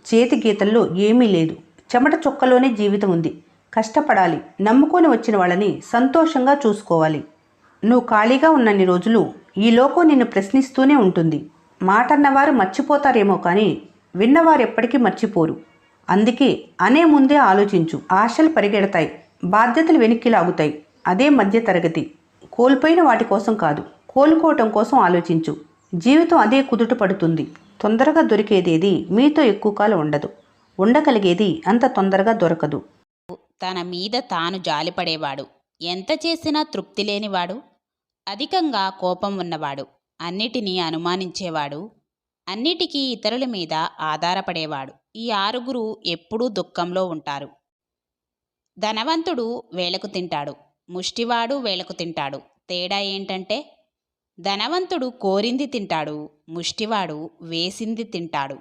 చేతి గీతల్లో ఏమీ లేదు. చెమట చుక్కలోనే జీవితం ఉంది. కష్టపడాలి. నమ్ముకొని వచ్చిన వాళ్ళని సంతోషంగా చూసుకోవాలి. నువ్వు ఖాళీగా ఉన్నన్ని రోజులు ఈ లోకం నిన్ను ప్రశ్నిస్తూనే ఉంటుంది. మాటన్నవారు మర్చిపోతారేమో కానీ విన్నవారు ఎప్పటికీ మర్చిపోరు. అందుకే అనే ముందే ఆలోచించు. ఆశలు పరిగెడతాయి, బాధ్యతలు వెనక్కి లాగుతాయి. అదే మధ్యతరగతి. కోల్పోయిన వాటి కోసం కాదు, కోలుకోవటం కోసం ఆలోచించు. జీవితం అదే కుదుట పడుతుంది. తొందరగా దొరికేదేది మీతో ఎక్కువ కాలం ఉండదు. ఉండగలిగేది అంత తొందరగా దొరకదు. తన మీద తాను జాలిపడేవాడు, ఎంత చేసినా తృప్తి లేనివాడు, అధికంగా కోపం ఉన్నవాడు, అన్నిటినీ అనుమానించేవాడు, అన్నిటికీ ఇతరుల మీద ఆధారపడేవాడు. ఈ ఆరుగురు ఎప్పుడూ దుఃఖంలో ఉంటారు. ధనవంతుడు వేలకు తింటాడు, ముష్టివాడు వేలకు తింటాడు. తేడా ఏంటంటే ధనవంతుడు కోరింది తింటాడు, ముష్టివాడు వేసింది తింటాడు.